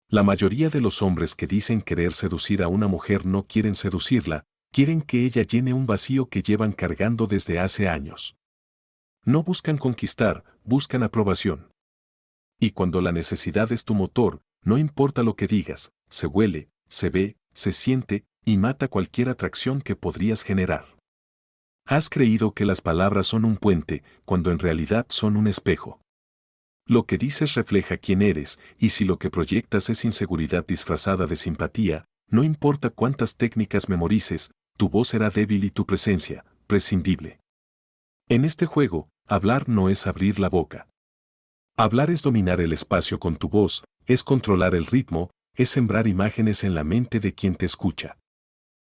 La mayoría de los hombres que dicen querer seducir a una mujer no quieren seducirla, quieren que ella llene un vacío que llevan cargando desde hace años. No buscan conquistar, buscan aprobación. Y cuando la necesidad es tu motor, no importa lo que digas, se huele, se ve, se siente, y mata cualquier atracción que podrías generar. Has creído que las palabras son un puente, cuando en realidad son un espejo. Lo que dices refleja quién eres, y si lo que proyectas es inseguridad disfrazada de simpatía, no importa cuántas técnicas memorices, tu voz será débil y tu presencia, prescindible. En este juego, hablar no es abrir la boca. Hablar es dominar el espacio con tu voz, es controlar el ritmo, es sembrar imágenes en la mente de quien te escucha.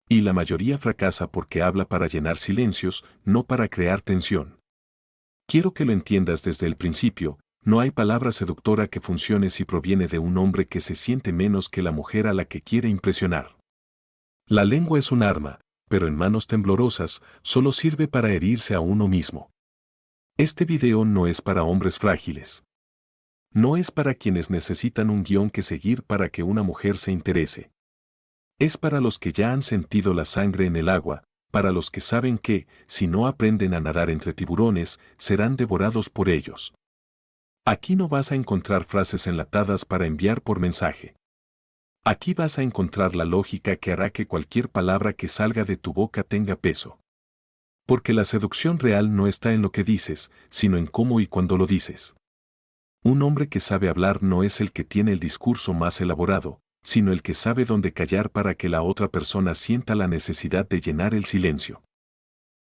Y la mayoría fracasa porque habla para llenar silencios, no para crear tensión. Quiero que lo entiendas desde el principio. No hay palabra seductora que funcione si proviene de un hombre que se siente menos que la mujer a la que quiere impresionar. La lengua es un arma, pero en manos temblorosas, solo sirve para herirse a uno mismo. Este video no es para hombres frágiles. No es para quienes necesitan un guión que seguir para que una mujer se interese. Es para los que ya han sentido la sangre en el agua, para los que saben que, si no aprenden a nadar entre tiburones, serán devorados por ellos. Aquí no vas a encontrar frases enlatadas para enviar por mensaje. Aquí vas a encontrar la lógica que hará que cualquier palabra que salga de tu boca tenga peso. Porque la seducción real no está en lo que dices, sino en cómo y cuándo lo dices. Un hombre que sabe hablar no es el que tiene el discurso más elaborado, sino el que sabe dónde callar para que la otra persona sienta la necesidad de llenar el silencio.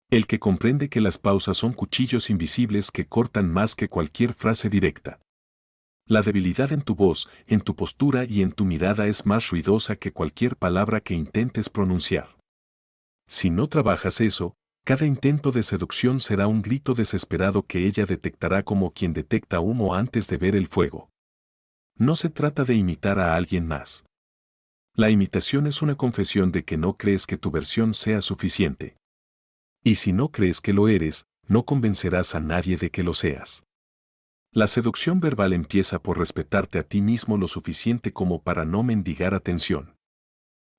El que comprende que las pausas son cuchillos invisibles que cortan más que cualquier frase directa. La debilidad en tu voz, en tu postura y en tu mirada es más ruidosa que cualquier palabra que intentes pronunciar. Si no trabajas eso, cada intento de seducción será un grito desesperado que ella detectará como quien detecta humo antes de ver el fuego. No se trata de imitar a alguien más. La imitación es una confesión de que no crees que tu versión sea suficiente. Y si no crees que lo eres, no convencerás a nadie de que lo seas. La seducción verbal empieza por respetarte a ti mismo lo suficiente como para no mendigar atención.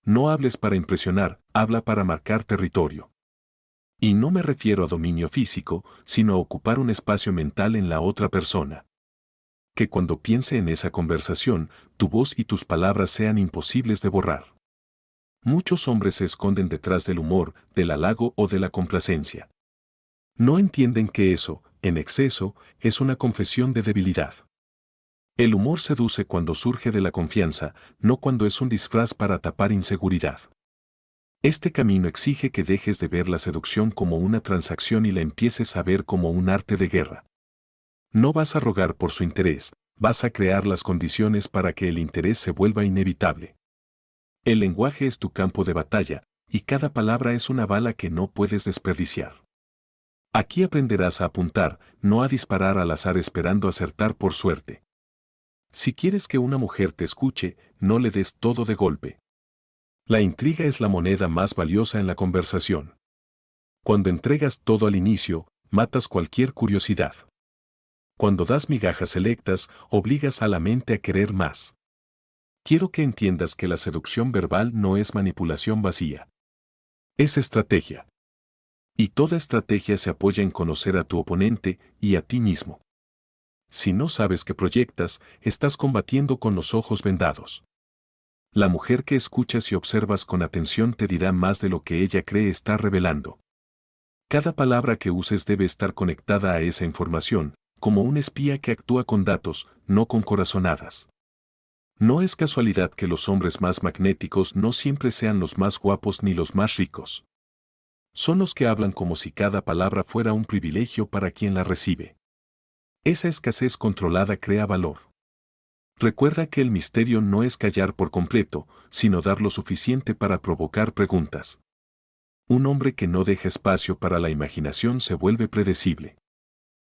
No hables para impresionar, habla para marcar territorio. Y no me refiero a dominio físico, sino a ocupar un espacio mental en la otra persona. Que cuando piense en esa conversación, tu voz y tus palabras sean imposibles de borrar. Muchos hombres se esconden detrás del humor, del halago o de la complacencia. No entienden que eso, en exceso, es una confesión de debilidad. El humor seduce cuando surge de la confianza, no cuando es un disfraz para tapar inseguridad. Este camino exige que dejes de ver la seducción como una transacción y la empieces a ver como un arte de guerra. No vas a rogar por su interés, vas a crear las condiciones para que el interés se vuelva inevitable. El lenguaje es tu campo de batalla, y cada palabra es una bala que no puedes desperdiciar. Aquí aprenderás a apuntar, no a disparar al azar esperando acertar por suerte. Si quieres que una mujer te escuche, no le des todo de golpe. La intriga es la moneda más valiosa en la conversación. Cuando entregas todo al inicio, matas cualquier curiosidad. Cuando das migajas selectas, obligas a la mente a querer más. Quiero que entiendas que la seducción verbal no es manipulación vacía. Es estrategia. Y toda estrategia se apoya en conocer a tu oponente y a ti mismo. Si no sabes qué proyectas, estás combatiendo con los ojos vendados. La mujer que escuchas y observas con atención te dirá más de lo que ella cree estar revelando. Cada palabra que uses debe estar conectada a esa información, como un espía que actúa con datos, no con corazonadas. No es casualidad que los hombres más magnéticos no siempre sean los más guapos ni los más ricos. Son los que hablan como si cada palabra fuera un privilegio para quien la recibe. Esa escasez controlada crea valor. Recuerda que el misterio no es callar por completo, sino dar lo suficiente para provocar preguntas. Un hombre que no deja espacio para la imaginación se vuelve predecible.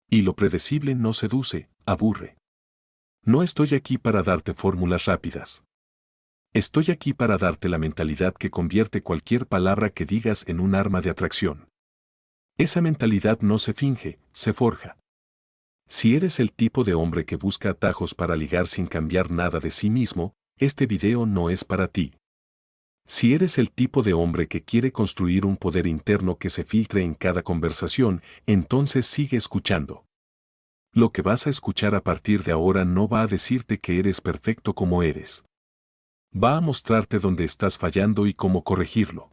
Y lo predecible no seduce, aburre. No estoy aquí para darte fórmulas rápidas. Estoy aquí para darte la mentalidad que convierte cualquier palabra que digas en un arma de atracción. Esa mentalidad no se finge, se forja. Si eres el tipo de hombre que busca atajos para ligar sin cambiar nada de sí mismo, este video no es para ti. Si eres el tipo de hombre que quiere construir un poder interno que se filtre en cada conversación, entonces sigue escuchando. Lo que vas a escuchar a partir de ahora no va a decirte que eres perfecto como eres. Va a mostrarte dónde estás fallando y cómo corregirlo.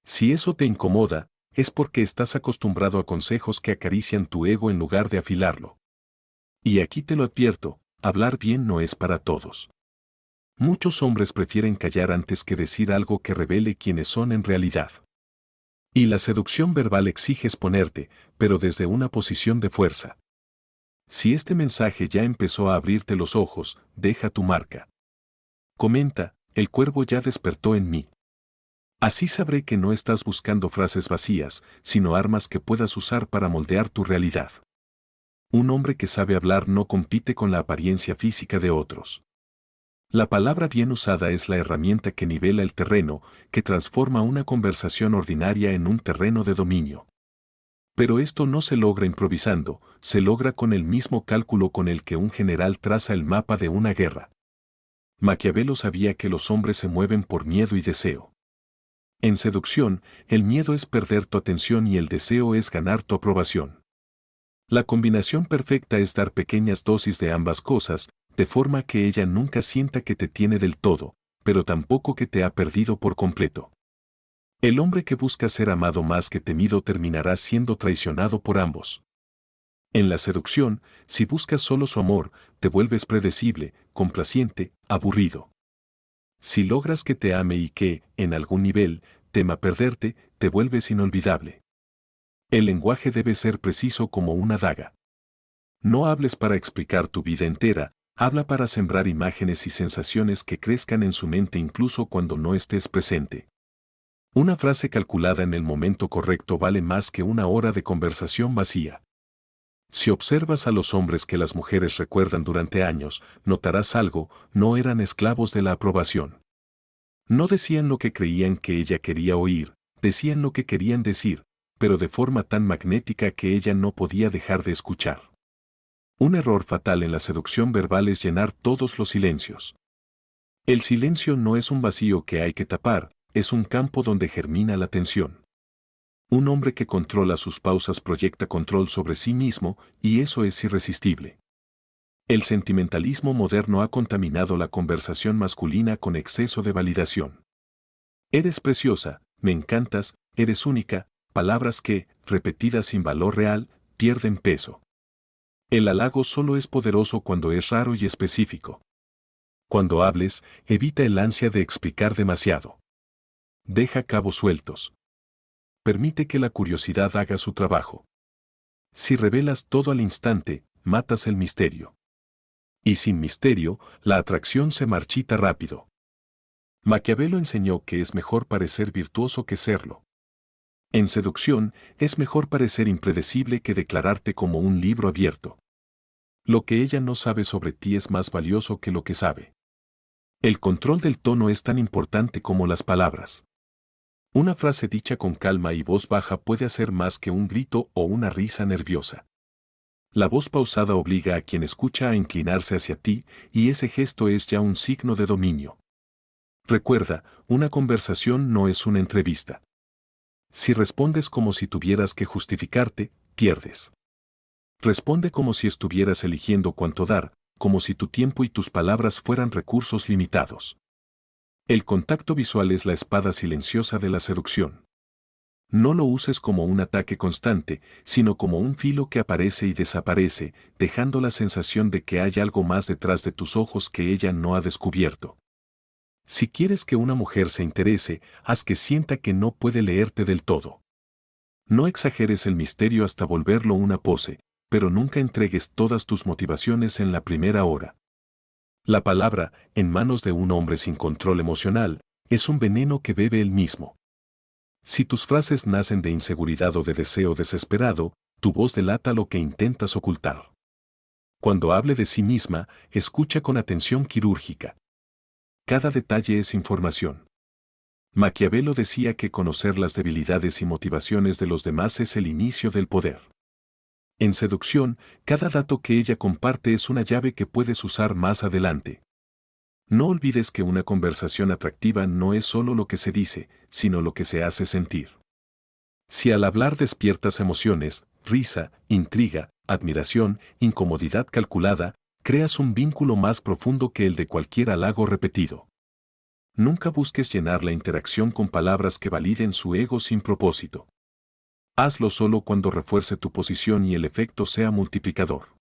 Si eso te incomoda, es porque estás acostumbrado a consejos que acarician tu ego en lugar de afilarlo. Y aquí te lo advierto, hablar bien no es para todos. Muchos hombres prefieren callar antes que decir algo que revele quiénes son en realidad. Y la seducción verbal exige exponerte, pero desde una posición de fuerza. Si este mensaje ya empezó a abrirte los ojos, deja tu marca. Comenta, el cuervo ya despertó en mí. Así sabré que no estás buscando frases vacías, sino armas que puedas usar para moldear tu realidad. Un hombre que sabe hablar no compite con la apariencia física de otros. La palabra bien usada es la herramienta que nivela el terreno, que transforma una conversación ordinaria en un terreno de dominio. Pero esto no se logra improvisando, se logra con el mismo cálculo con el que un general traza el mapa de una guerra. Maquiavelo sabía que los hombres se mueven por miedo y deseo. En seducción, el miedo es perder tu atención y el deseo es ganar tu aprobación. La combinación perfecta es dar pequeñas dosis de ambas cosas, de forma que ella nunca sienta que te tiene del todo, pero tampoco que te ha perdido por completo. El hombre que busca ser amado más que temido terminará siendo traicionado por ambos. En la seducción, si buscas solo su amor, te vuelves predecible, complaciente, aburrido. Si logras que te ame y que, en algún nivel, tema perderte, te vuelves inolvidable. El lenguaje debe ser preciso como una daga. No hables para explicar tu vida entera, habla para sembrar imágenes y sensaciones que crezcan en su mente incluso cuando no estés presente. Una frase calculada en el momento correcto vale más que una hora de conversación vacía. Si observas a los hombres que las mujeres recuerdan durante años, notarás algo, no eran esclavos de la aprobación. No decían lo que creían que ella quería oír, decían lo que querían decir, pero de forma tan magnética que ella no podía dejar de escuchar. Un error fatal en la seducción verbal es llenar todos los silencios. El silencio no es un vacío que hay que tapar, es un campo donde germina la tensión. Un hombre que controla sus pausas proyecta control sobre sí mismo, y eso es irresistible. El sentimentalismo moderno ha contaminado la conversación masculina con exceso de validación. Eres preciosa, me encantas, eres única, palabras que, repetidas sin valor real, pierden peso. El halago solo es poderoso cuando es raro y específico. Cuando hables, evita el ansia de explicar demasiado. Deja cabos sueltos. Permite que la curiosidad haga su trabajo. Si revelas todo al instante, matas el misterio. Y sin misterio, la atracción se marchita rápido. Maquiavelo enseñó que es mejor parecer virtuoso que serlo. En seducción, es mejor parecer impredecible que declararte como un libro abierto. Lo que ella no sabe sobre ti es más valioso que lo que sabe. El control del tono es tan importante como las palabras. Una frase dicha con calma y voz baja puede hacer más que un grito o una risa nerviosa. La voz pausada obliga a quien escucha a inclinarse hacia ti, y ese gesto es ya un signo de dominio. Recuerda, una conversación no es una entrevista. Si respondes como si tuvieras que justificarte, pierdes. Responde como si estuvieras eligiendo cuánto dar, como si tu tiempo y tus palabras fueran recursos limitados. El contacto visual es la espada silenciosa de la seducción. No lo uses como un ataque constante, sino como un filo que aparece y desaparece, dejando la sensación de que hay algo más detrás de tus ojos que ella no ha descubierto. Si quieres que una mujer se interese, haz que sienta que no puede leerte del todo. No exageres el misterio hasta volverlo una pose, pero nunca entregues todas tus motivaciones en la primera hora. La palabra, en manos de un hombre sin control emocional, es un veneno que bebe él mismo. Si tus frases nacen de inseguridad o de deseo desesperado, tu voz delata lo que intentas ocultar. Cuando hable de sí misma, escucha con atención quirúrgica. Cada detalle es información. Maquiavelo decía que conocer las debilidades y motivaciones de los demás es el inicio del poder. En seducción, cada dato que ella comparte es una llave que puedes usar más adelante. No olvides que una conversación atractiva no es solo lo que se dice, sino lo que se hace sentir. Si al hablar despiertas emociones, risa, intriga, admiración, incomodidad calculada, creas un vínculo más profundo que el de cualquier halago repetido. Nunca busques llenar la interacción con palabras que validen su ego sin propósito. Hazlo solo cuando refuerce tu posición y el efecto sea multiplicador.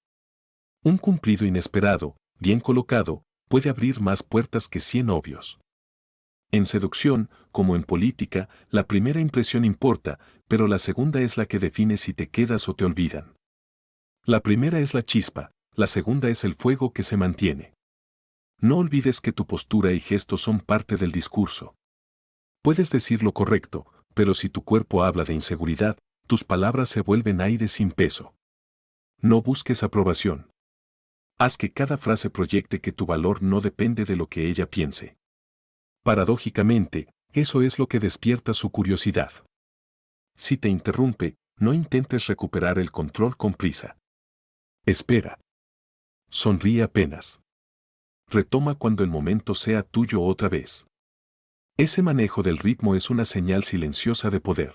Un cumplido inesperado, bien colocado, puede abrir más puertas que 100 obvios. En seducción, como en política, la primera impresión importa, pero la segunda es la que define si te quedas o te olvidan. La primera es la chispa, la segunda es el fuego que se mantiene. No olvides que tu postura y gestos son parte del discurso. Puedes decir lo correcto, pero si tu cuerpo habla de inseguridad, tus palabras se vuelven aire sin peso. No busques aprobación. Haz que cada frase proyecte que tu valor no depende de lo que ella piense. Paradójicamente, eso es lo que despierta su curiosidad. Si te interrumpe, no intentes recuperar el control con prisa. Espera. Sonríe apenas. Retoma cuando el momento sea tuyo otra vez. Ese manejo del ritmo es una señal silenciosa de poder.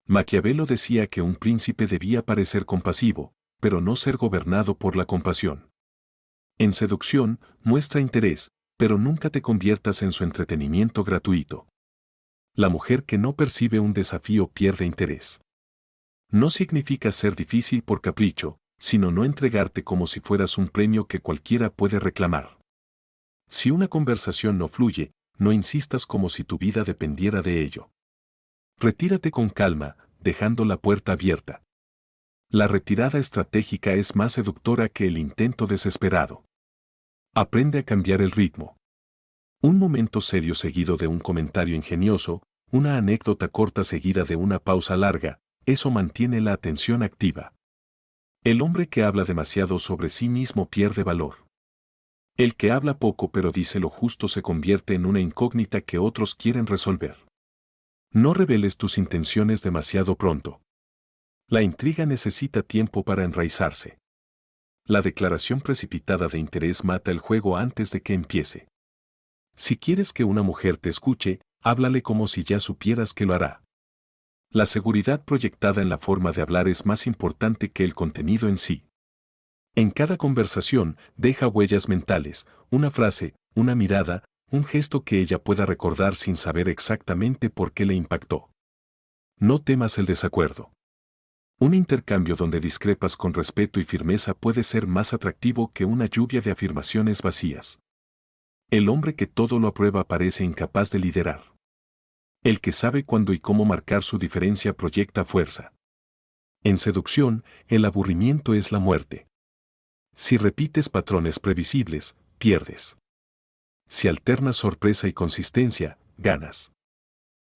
Maquiavelo decía que un príncipe debía parecer compasivo, pero no ser gobernado por la compasión. En seducción, muestra interés, pero nunca te conviertas en su entretenimiento gratuito. La mujer que no percibe un desafío pierde interés. No significa ser difícil por capricho, sino no entregarte como si fueras un premio que cualquiera puede reclamar. Si una conversación no fluye, no insistas como si tu vida dependiera de ello. Retírate con calma, dejando la puerta abierta. La retirada estratégica es más seductora que el intento desesperado. Aprende a cambiar el ritmo. Un momento serio seguido de un comentario ingenioso, una anécdota corta seguida de una pausa larga, eso mantiene la atención activa. El hombre que habla demasiado sobre sí mismo pierde valor. El que habla poco pero dice lo justo se convierte en una incógnita que otros quieren resolver. No reveles tus intenciones demasiado pronto. La intriga necesita tiempo para enraizarse. La declaración precipitada de interés mata el juego antes de que empiece. Si quieres que una mujer te escuche, háblale como si ya supieras que lo hará. La seguridad proyectada en la forma de hablar es más importante que el contenido en sí. En cada conversación, deja huellas mentales, una frase, una mirada, un gesto que ella pueda recordar sin saber exactamente por qué le impactó. No temas el desacuerdo. Un intercambio donde discrepas con respeto y firmeza puede ser más atractivo que una lluvia de afirmaciones vacías. El hombre que todo lo aprueba parece incapaz de liderar. El que sabe cuándo y cómo marcar su diferencia proyecta fuerza. En seducción, el aburrimiento es la muerte. Si repites patrones previsibles, pierdes. Si alternas sorpresa y consistencia, ganas.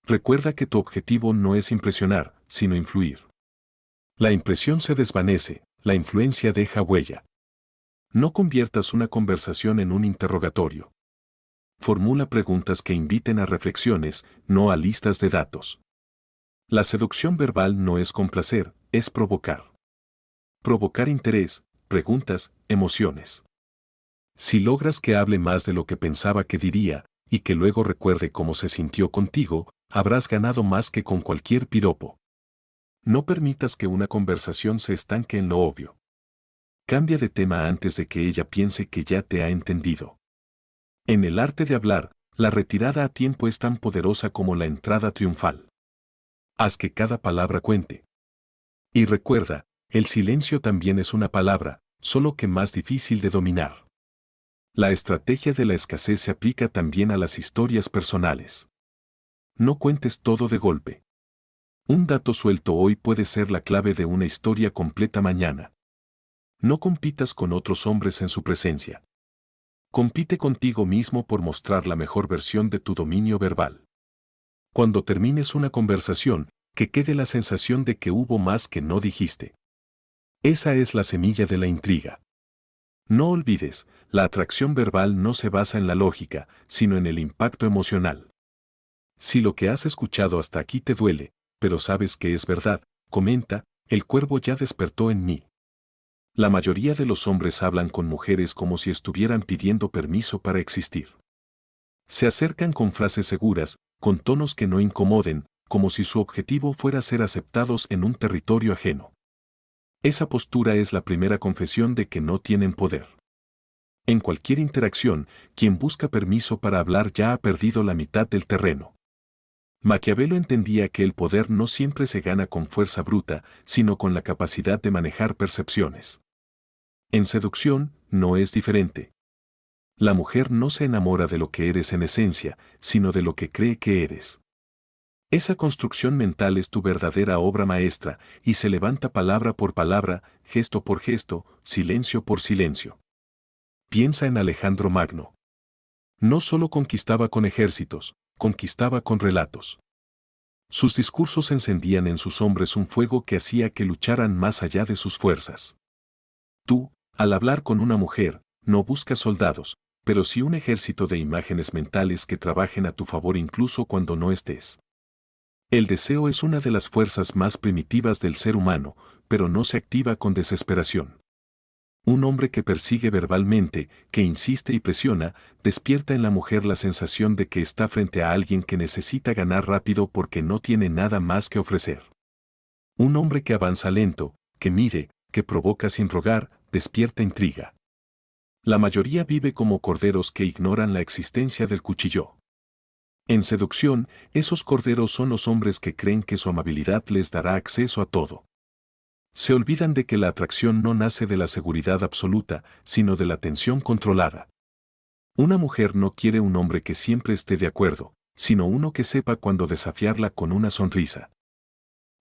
Recuerda que tu objetivo no es impresionar, sino influir. La impresión se desvanece, la influencia deja huella. No conviertas una conversación en un interrogatorio. Formula preguntas que inviten a reflexiones, no a listas de datos. La seducción verbal no es complacer, es provocar. Provocar interés, preguntas, emociones. Si logras que hable más de lo que pensaba que diría, y que luego recuerde cómo se sintió contigo, habrás ganado más que con cualquier piropo. No permitas que una conversación se estanque en lo obvio. Cambia de tema antes de que ella piense que ya te ha entendido. En el arte de hablar, la retirada a tiempo es tan poderosa como la entrada triunfal. Haz que cada palabra cuente. Y recuerda, el silencio también es una palabra, solo que más difícil de dominar. La estrategia de la escasez se aplica también a las historias personales. No cuentes todo de golpe. Un dato suelto hoy puede ser la clave de una historia completa mañana. No compitas con otros hombres en su presencia. Compite contigo mismo por mostrar la mejor versión de tu dominio verbal. Cuando termines una conversación, que quede la sensación de que hubo más que no dijiste. Esa es la semilla de la intriga. No olvides, la atracción verbal no se basa en la lógica, sino en el impacto emocional. Si lo que has escuchado hasta aquí te duele, pero sabes que es verdad, comenta, el cuervo ya despertó en mí. La mayoría de los hombres hablan con mujeres como si estuvieran pidiendo permiso para existir. Se acercan con frases seguras, con tonos que no incomoden, como si su objetivo fuera ser aceptados en un territorio ajeno. Esa postura es la primera confesión de que no tienen poder. En cualquier interacción, quien busca permiso para hablar ya ha perdido la mitad del terreno. Maquiavelo entendía que el poder no siempre se gana con fuerza bruta, sino con la capacidad de manejar percepciones. En seducción, no es diferente. La mujer no se enamora de lo que eres en esencia, sino de lo que cree que eres. Esa construcción mental es tu verdadera obra maestra, y se levanta palabra por palabra, gesto por gesto, silencio por silencio. Piensa en Alejandro Magno. No solo conquistaba con ejércitos, conquistaba con relatos. Sus discursos encendían en sus hombres un fuego que hacía que lucharan más allá de sus fuerzas. Tú, al hablar con una mujer, no buscas soldados, pero sí un ejército de imágenes mentales que trabajen a tu favor incluso cuando no estés. El deseo es una de las fuerzas más primitivas del ser humano, pero no se activa con desesperación. Un hombre que persigue verbalmente, que insiste y presiona, despierta en la mujer la sensación de que está frente a alguien que necesita ganar rápido porque no tiene nada más que ofrecer. Un hombre que avanza lento, que mide, que provoca sin rogar, despierta intriga. La mayoría vive como corderos que ignoran la existencia del cuchillo. En seducción, esos corderos son los hombres que creen que su amabilidad les dará acceso a todo. Se olvidan de que la atracción no nace de la seguridad absoluta, sino de la tensión controlada. Una mujer no quiere un hombre que siempre esté de acuerdo, sino uno que sepa cuándo desafiarla con una sonrisa.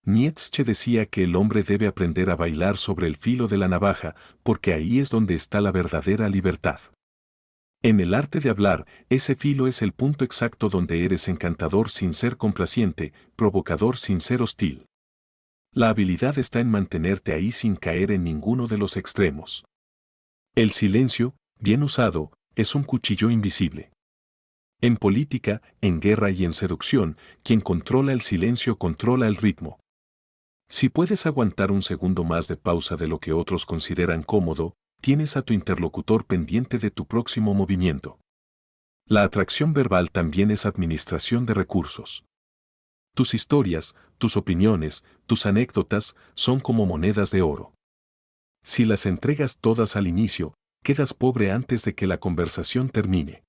Nietzsche decía que el hombre debe aprender a bailar sobre el filo de la navaja, porque ahí es donde está la verdadera libertad. En el arte de hablar, ese filo es el punto exacto donde eres encantador sin ser complaciente, provocador sin ser hostil. La habilidad está en mantenerte ahí sin caer en ninguno de los extremos. El silencio, bien usado, es un cuchillo invisible. En política, en guerra y en seducción, quien controla el silencio controla el ritmo. Si puedes aguantar un segundo más de pausa de lo que otros consideran cómodo, tienes a tu interlocutor pendiente de tu próximo movimiento. La atracción verbal también es administración de recursos. Tus historias, tus opiniones, tus anécdotas son como monedas de oro. Si las entregas todas al inicio, quedas pobre antes de que la conversación termine.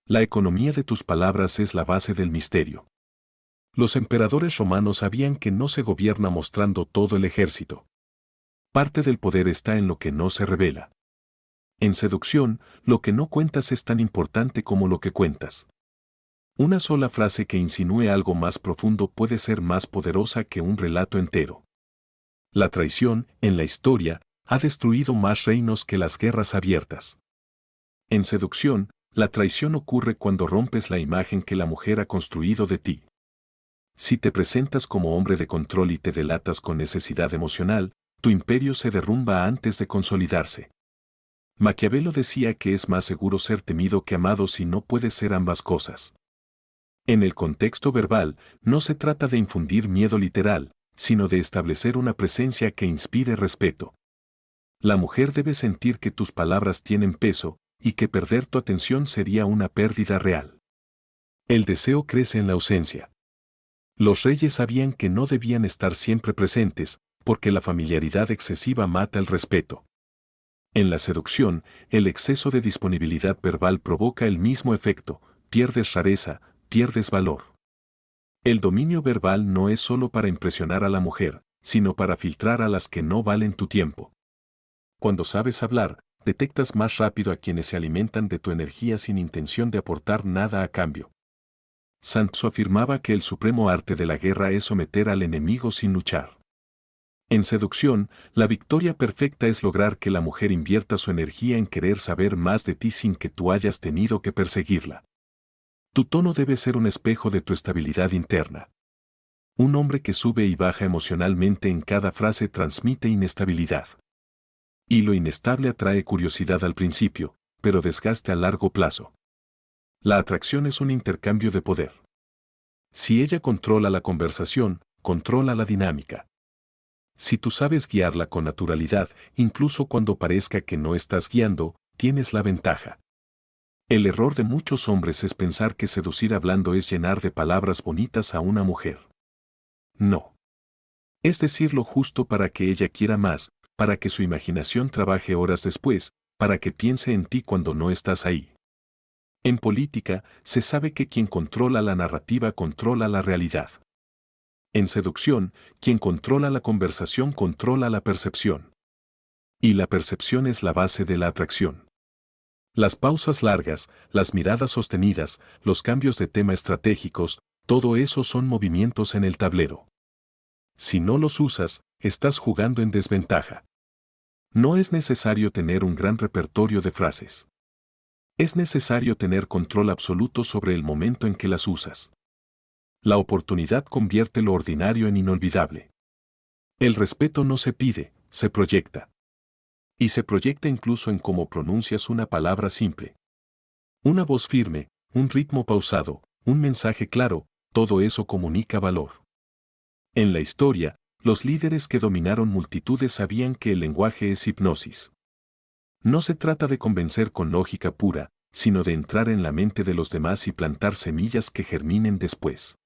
La economía de tus palabras es la base del misterio. Los emperadores romanos sabían que no se gobierna mostrando todo el ejército. Parte del poder está en lo que no se revela. En seducción, lo que no cuentas es tan importante como lo que cuentas. Una sola frase que insinúe algo más profundo puede ser más poderosa que un relato entero. La traición, en la historia, ha destruido más reinos que las guerras abiertas. En seducción, la traición ocurre cuando rompes la imagen que la mujer ha construido de ti. Si te presentas como hombre de control y te delatas con necesidad emocional, tu imperio se derrumba antes de consolidarse. Maquiavelo decía que es más seguro ser temido que amado si no puedes ser ambas cosas. En el contexto verbal, no se trata de infundir miedo literal, sino de establecer una presencia que inspire respeto. La mujer debe sentir que tus palabras tienen peso y que perder tu atención sería una pérdida real. El deseo crece en la ausencia. Los reyes sabían que no debían estar siempre presentes, porque la familiaridad excesiva mata el respeto. En la seducción, el exceso de disponibilidad verbal provoca el mismo efecto, pierdes rareza, pierdes valor. El dominio verbal no es solo para impresionar a la mujer, sino para filtrar a las que no valen tu tiempo. Cuando sabes hablar, detectas más rápido a quienes se alimentan de tu energía sin intención de aportar nada a cambio. Sun Tzu afirmaba que el supremo arte de la guerra es someter al enemigo sin luchar. En seducción, la victoria perfecta es lograr que la mujer invierta su energía en querer saber más de ti sin que tú hayas tenido que perseguirla. Tu tono debe ser un espejo de tu estabilidad interna. Un hombre que sube y baja emocionalmente en cada frase transmite inestabilidad. Y lo inestable atrae curiosidad al principio, pero desgaste a largo plazo. La atracción es un intercambio de poder. Si ella controla la conversación, controla la dinámica. Si tú sabes guiarla con naturalidad, incluso cuando parezca que no estás guiando, tienes la ventaja. El error de muchos hombres es pensar que seducir hablando es llenar de palabras bonitas a una mujer. No. Es decir lo justo para que ella quiera más, para que su imaginación trabaje horas después, para que piense en ti cuando no estás ahí. En política, se sabe que quien controla la narrativa controla la realidad. En seducción, quien controla la conversación controla la percepción. Y la percepción es la base de la atracción. Las pausas largas, las miradas sostenidas, los cambios de tema estratégicos, todo eso son movimientos en el tablero. Si no los usas, estás jugando en desventaja. No es necesario tener un gran repertorio de frases. Es necesario tener control absoluto sobre el momento en que las usas. La oportunidad convierte lo ordinario en inolvidable. El respeto no se pide, se proyecta. Y se proyecta incluso en cómo pronuncias una palabra simple. Una voz firme, un ritmo pausado, un mensaje claro, todo eso comunica valor. En la historia, los líderes que dominaron multitudes sabían que el lenguaje es hipnosis. No se trata de convencer con lógica pura, sino de entrar en la mente de los demás y plantar semillas que germinen después.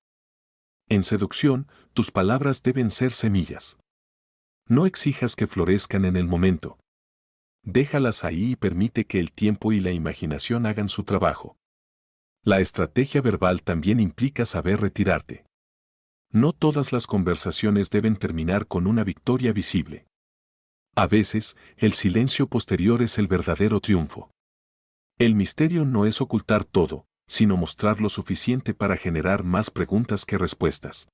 En seducción, tus palabras deben ser semillas. No exijas que florezcan en el momento. Déjalas ahí y permite que el tiempo y la imaginación hagan su trabajo. La estrategia verbal también implica saber retirarte. No todas las conversaciones deben terminar con una victoria visible. A veces, el silencio posterior es el verdadero triunfo. El misterio no es ocultar todo, sino mostrar lo suficiente para generar más preguntas que respuestas.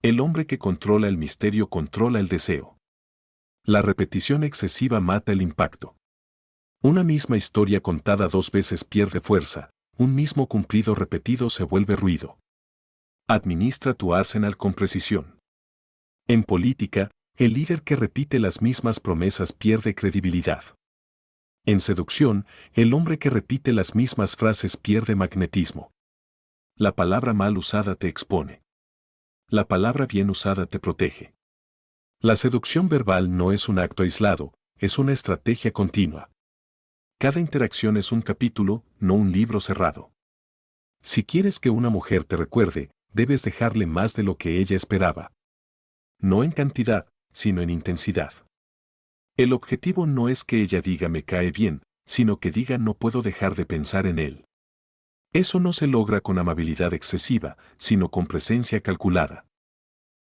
El hombre que controla el misterio controla el deseo. La repetición excesiva mata el impacto. Una misma historia contada 2 veces pierde fuerza, un mismo cumplido repetido se vuelve ruido. Administra tu arsenal con precisión. En política, el líder que repite las mismas promesas pierde credibilidad. En seducción, el hombre que repite las mismas frases pierde magnetismo. La palabra mal usada te expone. La palabra bien usada te protege. La seducción verbal no es un acto aislado, es una estrategia continua. Cada interacción es un capítulo, no un libro cerrado. Si quieres que una mujer te recuerde, debes dejarle más de lo que ella esperaba. No en cantidad, sino en intensidad. El objetivo no es que ella diga me cae bien, sino que diga no puedo dejar de pensar en él. Eso no se logra con amabilidad excesiva, sino con presencia calculada.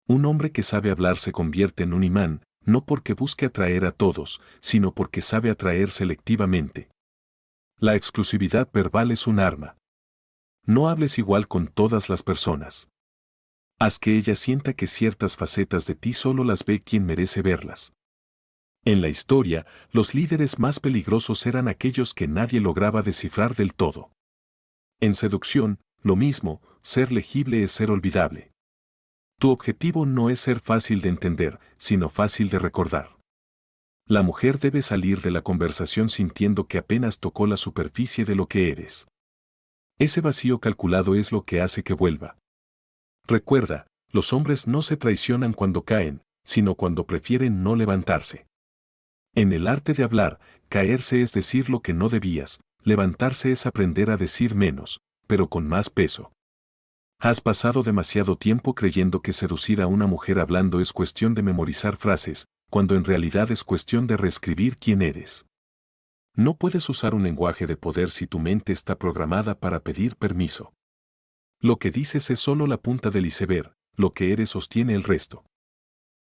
Un hombre que sabe hablar se convierte en un imán, no porque busque atraer a todos, sino porque sabe atraer selectivamente. La exclusividad verbal es un arma. No hables igual con todas las personas. Haz que ella sienta que ciertas facetas de ti solo las ve quien merece verlas. En la historia, los líderes más peligrosos eran aquellos que nadie lograba descifrar del todo. En seducción, lo mismo, ser legible es ser olvidable. Tu objetivo no es ser fácil de entender, sino fácil de recordar. La mujer debe salir de la conversación sintiendo que apenas tocó la superficie de lo que eres. Ese vacío calculado es lo que hace que vuelva. Recuerda, los hombres no se traicionan cuando caen, sino cuando prefieren no levantarse. En el arte de hablar, caerse es decir lo que no debías, levantarse es aprender a decir menos, pero con más peso. Has pasado demasiado tiempo creyendo que seducir a una mujer hablando es cuestión de memorizar frases, cuando en realidad es cuestión de reescribir quién eres. No puedes usar un lenguaje de poder si tu mente está programada para pedir permiso. Lo que dices es solo la punta del iceberg, lo que eres sostiene el resto.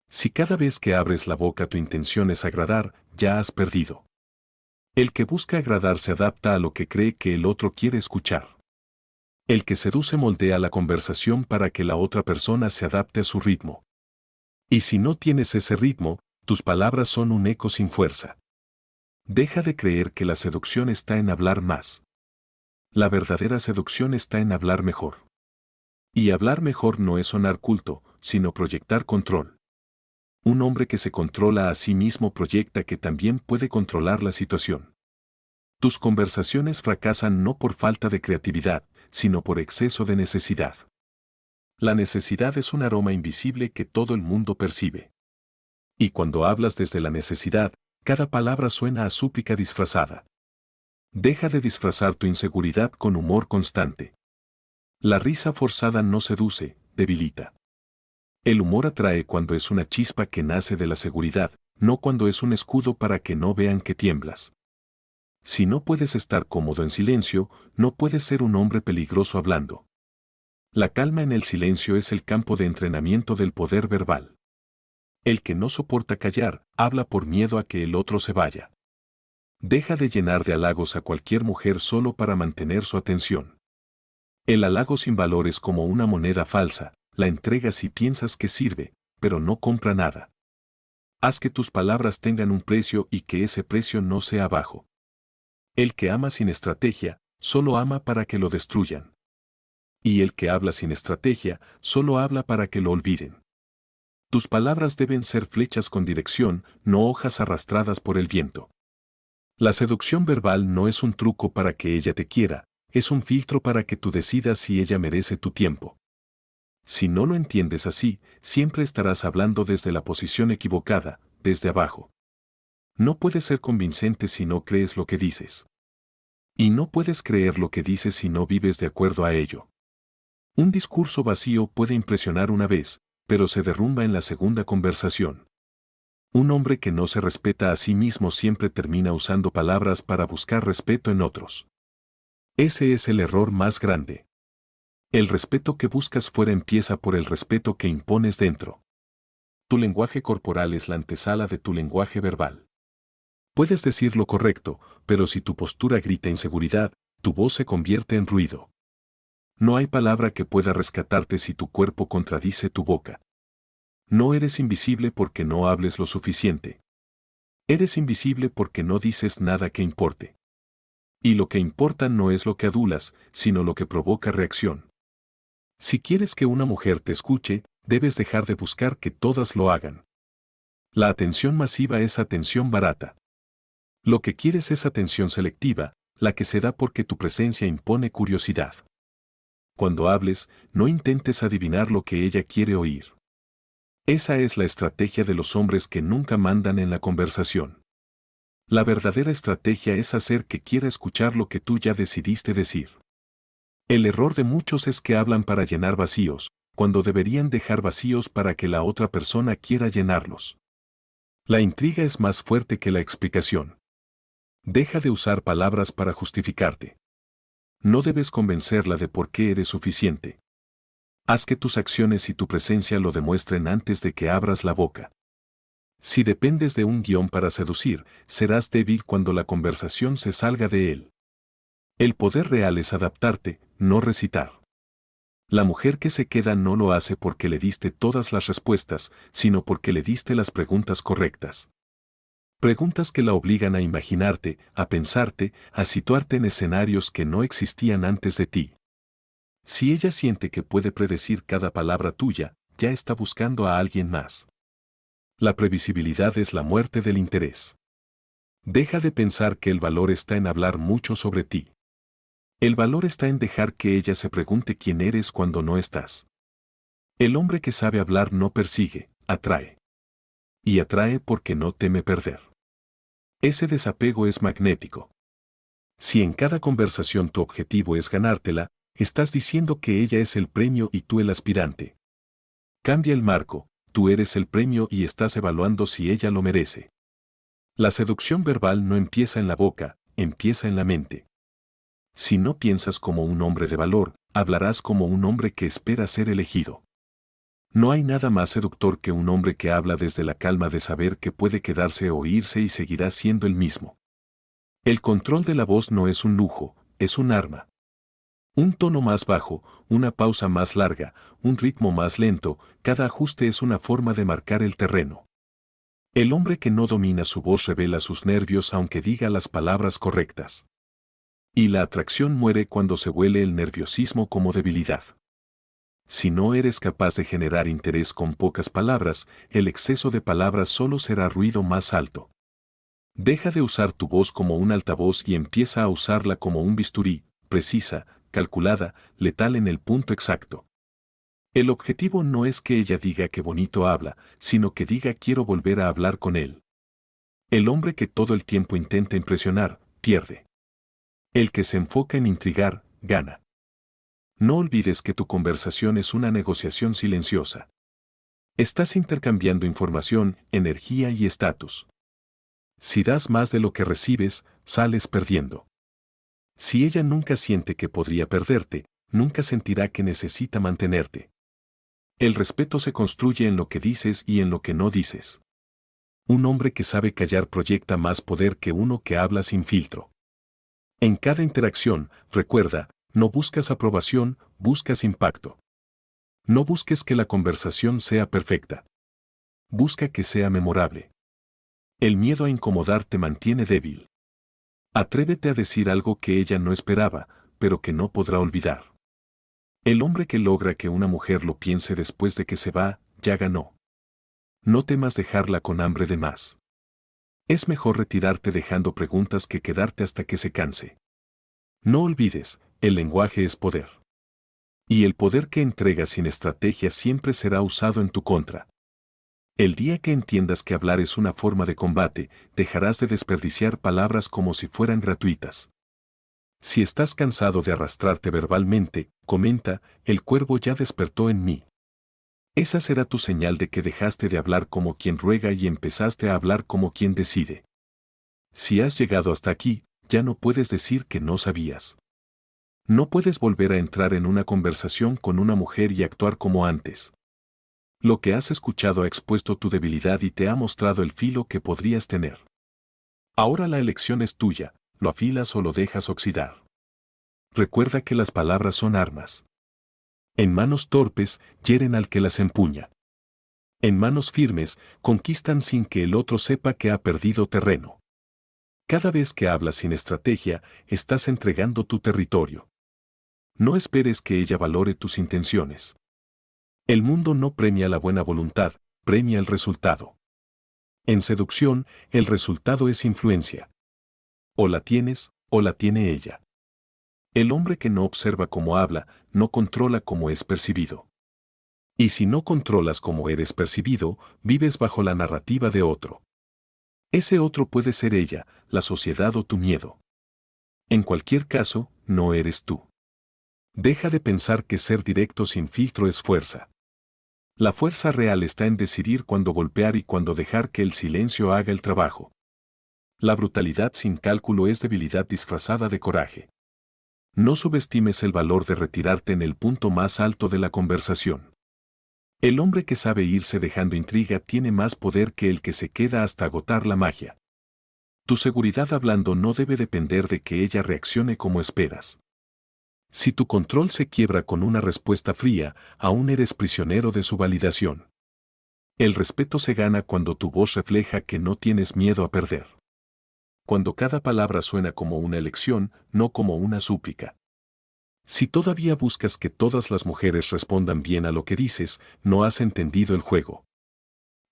Si cada vez que abres la boca tu intención es agradar, ya has perdido. El que busca agradar se adapta a lo que cree que el otro quiere escuchar. El que seduce moldea la conversación para que la otra persona se adapte a su ritmo. Y si no tienes ese ritmo, tus palabras son un eco sin fuerza. Deja de creer que la seducción está en hablar más. La verdadera seducción está en hablar mejor. Y hablar mejor no es sonar culto, sino proyectar control. Un hombre que se controla a sí mismo proyecta que también puede controlar la situación. Tus conversaciones fracasan no por falta de creatividad, sino por exceso de necesidad. La necesidad es un aroma invisible que todo el mundo percibe. Y cuando hablas desde la necesidad, cada palabra suena a súplica disfrazada. Deja de disfrazar tu inseguridad con humor constante. La risa forzada no seduce, debilita. El humor atrae cuando es una chispa que nace de la seguridad, no cuando es un escudo para que no vean que tiemblas. Si no puedes estar cómodo en silencio, no puedes ser un hombre peligroso hablando. La calma en el silencio es el campo de entrenamiento del poder verbal. El que no soporta callar, habla por miedo a que el otro se vaya. Deja de llenar de halagos a cualquier mujer solo para mantener su atención. El halago sin valor es como una moneda falsa, la entregas y piensas que sirve, pero no compra nada. Haz que tus palabras tengan un precio y que ese precio no sea bajo. El que ama sin estrategia, solo ama para que lo destruyan. Y el que habla sin estrategia, solo habla para que lo olviden. Tus palabras deben ser flechas con dirección, no hojas arrastradas por el viento. La seducción verbal no es un truco para que ella te quiera, es un filtro para que tú decidas si ella merece tu tiempo. Si no lo entiendes así, siempre estarás hablando desde la posición equivocada, desde abajo. No puedes ser convincente si no crees lo que dices. Y no puedes creer lo que dices si no vives de acuerdo a ello. Un discurso vacío puede impresionar una vez, pero se derrumba en la segunda conversación. Un hombre que no se respeta a sí mismo siempre termina usando palabras para buscar respeto en otros. Ese es el error más grande. El respeto que buscas fuera empieza por el respeto que impones dentro. Tu lenguaje corporal es la antesala de tu lenguaje verbal. Puedes decir lo correcto, pero si tu postura grita inseguridad, tu voz se convierte en ruido. No hay palabra que pueda rescatarte si tu cuerpo contradice tu boca. No eres invisible porque no hables lo suficiente. Eres invisible porque no dices nada que importe. Y lo que importa no es lo que adulas, sino lo que provoca reacción. Si quieres que una mujer te escuche, debes dejar de buscar que todas lo hagan. La atención masiva es atención barata. Lo que quieres es atención selectiva, la que se da porque tu presencia impone curiosidad. Cuando hables, no intentes adivinar lo que ella quiere oír. Esa es la estrategia de los hombres que nunca mandan en la conversación. La verdadera estrategia es hacer que quiera escuchar lo que tú ya decidiste decir. El error de muchos es que hablan para llenar vacíos, cuando deberían dejar vacíos para que la otra persona quiera llenarlos. La intriga es más fuerte que la explicación. Deja de usar palabras para justificarte. No debes convencerla de por qué eres suficiente. Haz que tus acciones y tu presencia lo demuestren antes de que abras la boca. Si dependes de un guión para seducir, serás débil cuando la conversación se salga de él. El poder real es adaptarte, no recitar. La mujer que se queda no lo hace porque le diste todas las respuestas, sino porque le diste las preguntas correctas. Preguntas que la obligan a imaginarte, a pensarte, a situarte en escenarios que no existían antes de ti. Si ella siente que puede predecir cada palabra tuya, ya está buscando a alguien más. La previsibilidad es la muerte del interés. Deja de pensar que el valor está en hablar mucho sobre ti. El valor está en dejar que ella se pregunte quién eres cuando no estás. El hombre que sabe hablar no persigue, atrae. Y atrae porque no teme perder. Ese desapego es magnético. Si en cada conversación tu objetivo es ganártela, estás diciendo que ella es el premio y tú el aspirante. Cambia el marco, tú eres el premio y estás evaluando si ella lo merece. La seducción verbal no empieza en la boca, empieza en la mente. Si no piensas como un hombre de valor, hablarás como un hombre que espera ser elegido. No hay nada más seductor que un hombre que habla desde la calma de saber que puede quedarse o irse y seguirá siendo el mismo. El control de la voz no es un lujo, es un arma. Un tono más bajo, una pausa más larga, un ritmo más lento, cada ajuste es una forma de marcar el terreno. El hombre que no domina su voz revela sus nervios aunque diga las palabras correctas. Y la atracción muere cuando se huele el nerviosismo como debilidad. Si no eres capaz de generar interés con pocas palabras, el exceso de palabras solo será ruido más alto. Deja de usar tu voz como un altavoz y empieza a usarla como un bisturí, precisa, calculada, letal en el punto exacto. El objetivo no es que ella diga que bonito habla, sino que diga quiero volver a hablar con él. El hombre que todo el tiempo intenta impresionar, pierde. El que se enfoca en intrigar, gana. No olvides que tu conversación es una negociación silenciosa. Estás intercambiando información, energía y estatus. Si das más de lo que recibes, sales perdiendo. Si ella nunca siente que podría perderte, nunca sentirá que necesita mantenerte. El respeto se construye en lo que dices y en lo que no dices. Un hombre que sabe callar proyecta más poder que uno que habla sin filtro. En cada interacción, recuerda, no buscas aprobación, buscas impacto. No busques que la conversación sea perfecta. Busca que sea memorable. El miedo a incomodar te mantiene débil. Atrévete a decir algo que ella no esperaba, pero que no podrá olvidar. El hombre que logra que una mujer lo piense después de que se va, ya ganó. No temas dejarla con hambre de más. Es mejor retirarte dejando preguntas que quedarte hasta que se canse. No olvides, el lenguaje es poder. Y el poder que entregas sin estrategia siempre será usado en tu contra. El día que entiendas que hablar es una forma de combate, dejarás de desperdiciar palabras como si fueran gratuitas. Si estás cansado de arrastrarte verbalmente, comenta, el cuervo ya despertó en mí. Esa será tu señal de que dejaste de hablar como quien ruega y empezaste a hablar como quien decide. Si has llegado hasta aquí, ya no puedes decir que no sabías. No puedes volver a entrar en una conversación con una mujer y actuar como antes. Lo que has escuchado ha expuesto tu debilidad y te ha mostrado el filo que podrías tener. Ahora la elección es tuya, lo afilas o lo dejas oxidar. Recuerda que las palabras son armas. En manos torpes, hieren al que las empuña. En manos firmes, conquistan sin que el otro sepa que ha perdido terreno. Cada vez que hablas sin estrategia, estás entregando tu territorio. No esperes que ella valore tus intenciones. El mundo no premia la buena voluntad, premia el resultado. En seducción, el resultado es influencia. O la tienes, o la tiene ella. El hombre que no observa cómo habla, no controla cómo es percibido. Y si no controlas cómo eres percibido, vives bajo la narrativa de otro. Ese otro puede ser ella, la sociedad o tu miedo. En cualquier caso, no eres tú. Deja de pensar que ser directo sin filtro es fuerza. La fuerza real está en decidir cuándo golpear y cuándo dejar que el silencio haga el trabajo. La brutalidad sin cálculo es debilidad disfrazada de coraje. No subestimes el valor de retirarte en el punto más alto de la conversación. El hombre que sabe irse dejando intriga tiene más poder que el que se queda hasta agotar la magia. Tu seguridad hablando no debe depender de que ella reaccione como esperas. Si tu control se quiebra con una respuesta fría, aún eres prisionero de su validación. El respeto se gana cuando tu voz refleja que no tienes miedo a perder. Cuando cada palabra suena como una elección, no como una súplica. Si todavía buscas que todas las mujeres respondan bien a lo que dices, no has entendido el juego.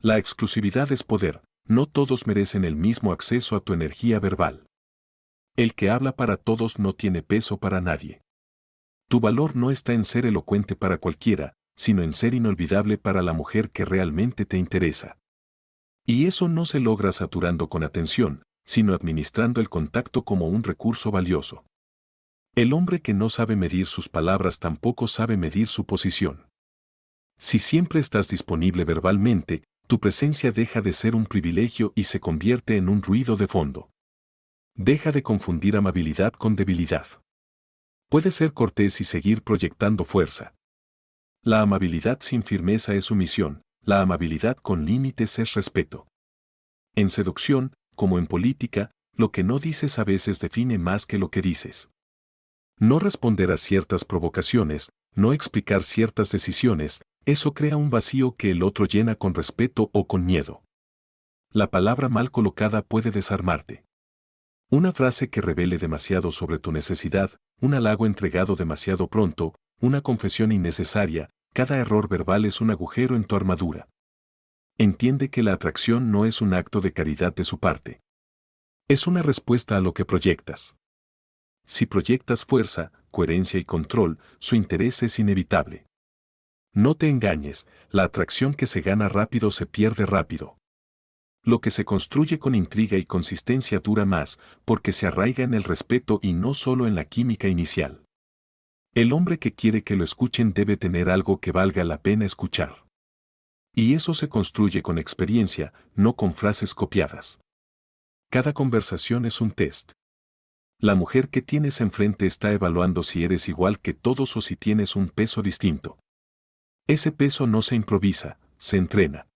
La exclusividad es poder, no todos merecen el mismo acceso a tu energía verbal. El que habla para todos no tiene peso para nadie. Tu valor no está en ser elocuente para cualquiera, sino en ser inolvidable para la mujer que realmente te interesa. Y eso no se logra saturando con atención, sino administrando el contacto como un recurso valioso. El hombre que no sabe medir sus palabras tampoco sabe medir su posición. Si siempre estás disponible verbalmente, tu presencia deja de ser un privilegio y se convierte en un ruido de fondo. Deja de confundir amabilidad con debilidad. Puedes ser cortés y seguir proyectando fuerza. La amabilidad sin firmeza es sumisión, la amabilidad con límites es respeto. En seducción, como en política, lo que no dices a veces define más que lo que dices. No responder a ciertas provocaciones, no explicar ciertas decisiones, eso crea un vacío que el otro llena con respeto o con miedo. La palabra mal colocada puede desarmarte. Una frase que revele demasiado sobre tu necesidad, un halago entregado demasiado pronto, una confesión innecesaria, cada error verbal es un agujero en tu armadura. Entiende que la atracción no es un acto de caridad de su parte. Es una respuesta a lo que proyectas. Si proyectas fuerza, coherencia y control, su interés es inevitable. No te engañes, la atracción que se gana rápido se pierde rápido. Lo que se construye con intriga y consistencia dura más, porque se arraiga en el respeto y no solo en la química inicial. El hombre que quiere que lo escuchen debe tener algo que valga la pena escuchar. Y eso se construye con experiencia, no con frases copiadas. Cada conversación es un test. La mujer que tienes enfrente está evaluando si eres igual que todos o si tienes un peso distinto. Ese peso no se improvisa, se entrena.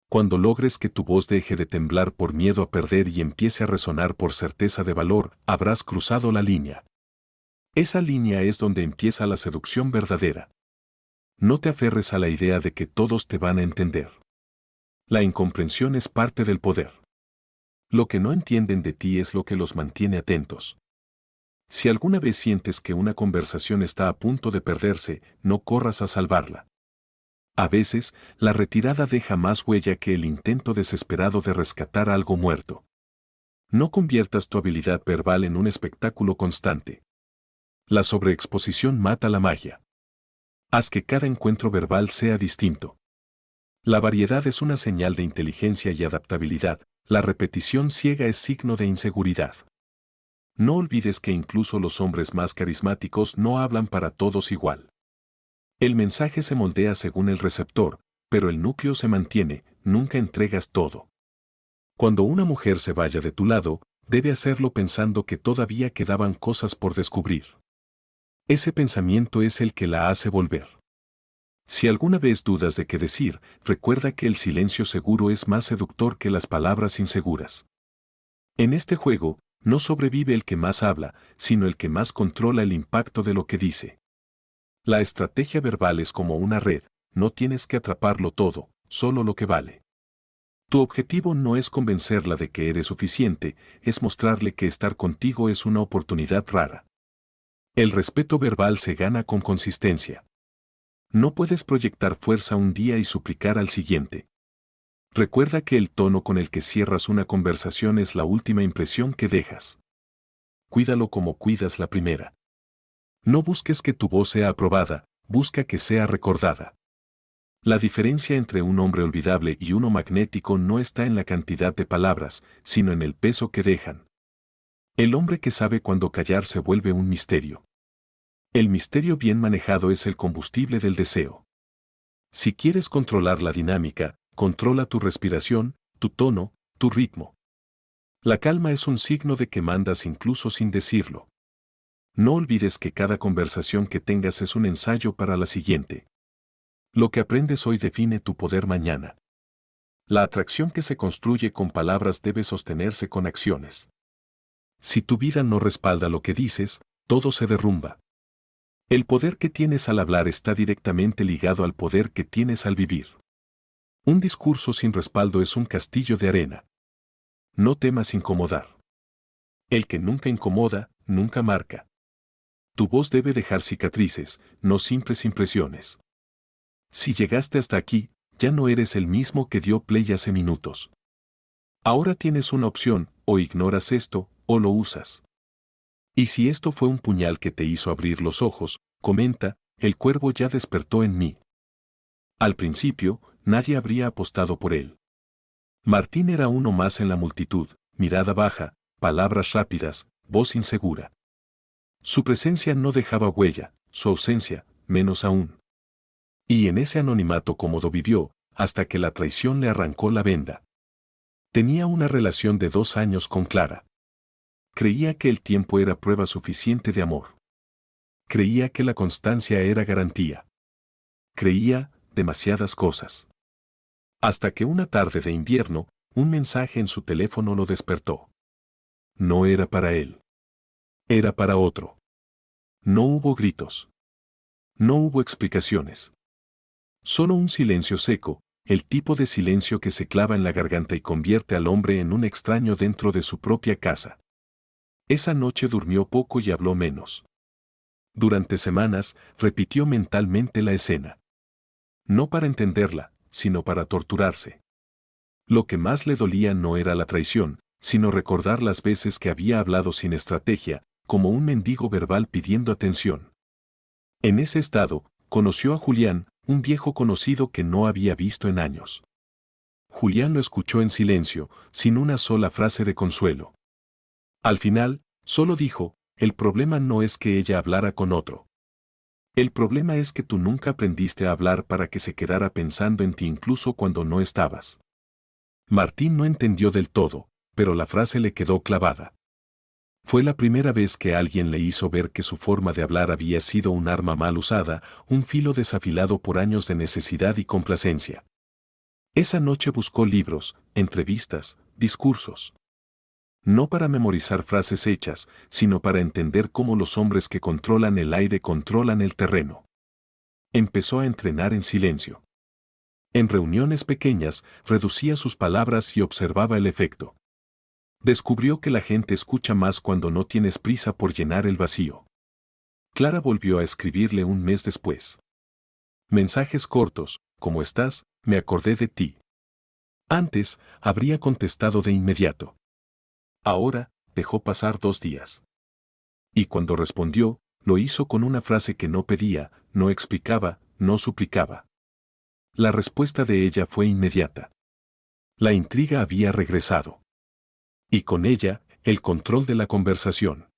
Cuando logres que tu voz deje de temblar por miedo a perder y empiece a resonar por certeza de valor, habrás cruzado la línea. Esa línea es donde empieza la seducción verdadera. No te aferres a la idea de que todos te van a entender. La incomprensión es parte del poder. Lo que no entienden de ti es lo que los mantiene atentos. Si alguna vez sientes que una conversación está a punto de perderse, no corras a salvarla. A veces, la retirada deja más huella que el intento desesperado de rescatar algo muerto. No conviertas tu habilidad verbal en un espectáculo constante. La sobreexposición mata la magia. Haz que cada encuentro verbal sea distinto. La variedad es una señal de inteligencia y adaptabilidad, la repetición ciega es signo de inseguridad. No olvides que incluso los hombres más carismáticos no hablan para todos igual. El mensaje se moldea según el receptor, pero el núcleo se mantiene, nunca entregas todo. Cuando una mujer se vaya de tu lado, debe hacerlo pensando que todavía quedaban cosas por descubrir. Ese pensamiento es el que la hace volver. Si alguna vez dudas de qué decir, recuerda que el silencio seguro es más seductor que las palabras inseguras. En este juego, no sobrevive el que más habla, sino el que más controla el impacto de lo que dice. La estrategia verbal es como una red, no tienes que atraparlo todo, solo lo que vale. Tu objetivo no es convencerla de que eres suficiente, es mostrarle que estar contigo es una oportunidad rara. El respeto verbal se gana con consistencia. No puedes proyectar fuerza un día y suplicar al siguiente. Recuerda que el tono con el que cierras una conversación es la última impresión que dejas. Cuídalo como cuidas la primera. No busques que tu voz sea aprobada, busca que sea recordada. La diferencia entre un hombre olvidable y uno magnético no está en la cantidad de palabras, sino en el peso que dejan. El hombre que sabe cuándo callar se vuelve un misterio. El misterio bien manejado es el combustible del deseo. Si quieres controlar la dinámica, controla tu respiración, tu tono, tu ritmo. La calma es un signo de que mandas incluso sin decirlo. No olvides que cada conversación que tengas es un ensayo para la siguiente. Lo que aprendes hoy define tu poder mañana. La atracción que se construye con palabras debe sostenerse con acciones. Si tu vida no respalda lo que dices, todo se derrumba. El poder que tienes al hablar está directamente ligado al poder que tienes al vivir. Un discurso sin respaldo es un castillo de arena. No temas incomodar. El que nunca incomoda, nunca marca. Tu voz debe dejar cicatrices, no simples impresiones. Si llegaste hasta aquí, ya no eres el mismo que dio play hace minutos. Ahora tienes una opción, o ignoras esto, o lo usas. Y si esto fue un puñal que te hizo abrir los ojos, comenta, el cuervo ya despertó en mí. Al principio, nadie habría apostado por él. Martín era uno más en la multitud, mirada baja, palabras rápidas, voz insegura. Su presencia no dejaba huella, su ausencia, menos aún. Y en ese anonimato cómodo vivió, hasta que la traición le arrancó la venda. Tenía una relación de 2 años con Clara. Creía que el tiempo era prueba suficiente de amor. Creía que la constancia era garantía. Creía demasiadas cosas. Hasta que una tarde de invierno, un mensaje en su teléfono lo despertó. No era para él. Era para otro. No hubo gritos. No hubo explicaciones. Solo un silencio seco, el tipo de silencio que se clava en la garganta y convierte al hombre en un extraño dentro de su propia casa. Esa noche durmió poco y habló menos. Durante semanas, repitió mentalmente la escena. No para entenderla, sino para torturarse. Lo que más le dolía no era la traición, sino recordar las veces que había hablado sin estrategia, como un mendigo verbal pidiendo atención. En ese estado, conoció a Julián, un viejo conocido que no había visto en años. Julián lo escuchó en silencio, sin una sola frase de consuelo. Al final, solo dijo, el problema no es que ella hablara con otro. El problema es que tú nunca aprendiste a hablar para que se quedara pensando en ti incluso cuando no estabas. Martín no entendió del todo, pero la frase le quedó clavada. Fue la primera vez que alguien le hizo ver que su forma de hablar había sido un arma mal usada, un filo desafilado por años de necesidad y complacencia. Esa noche buscó libros, entrevistas, discursos. No para memorizar frases hechas, sino para entender cómo los hombres que controlan el aire controlan el terreno. Empezó a entrenar en silencio. En reuniones pequeñas, reducía sus palabras y observaba el efecto. Descubrió que la gente escucha más cuando no tienes prisa por llenar el vacío. Clara volvió a escribirle un mes después. Mensajes cortos, ¿cómo estás? Me acordé de ti. Antes, habría contestado de inmediato. Ahora, dejó pasar 2 días. Y cuando respondió, lo hizo con una frase que no pedía, no explicaba, no suplicaba. La respuesta de ella fue inmediata. La intriga había regresado. Y con ella, el control de la conversación.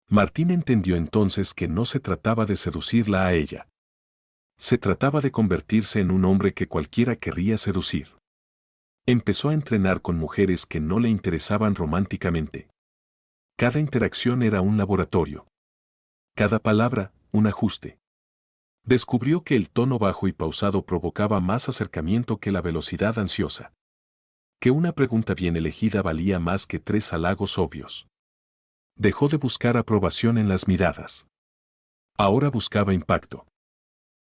Martín entendió entonces que no se trataba de seducirla a ella. Se trataba de convertirse en un hombre que cualquiera querría seducir. Empezó a entrenar con mujeres que no le interesaban románticamente. Cada interacción era un laboratorio. Cada palabra, un ajuste. Descubrió que el tono bajo y pausado provocaba más acercamiento que la velocidad ansiosa. Que una pregunta bien elegida valía más que 3 halagos obvios. Dejó de buscar aprobación en las miradas. Ahora buscaba impacto.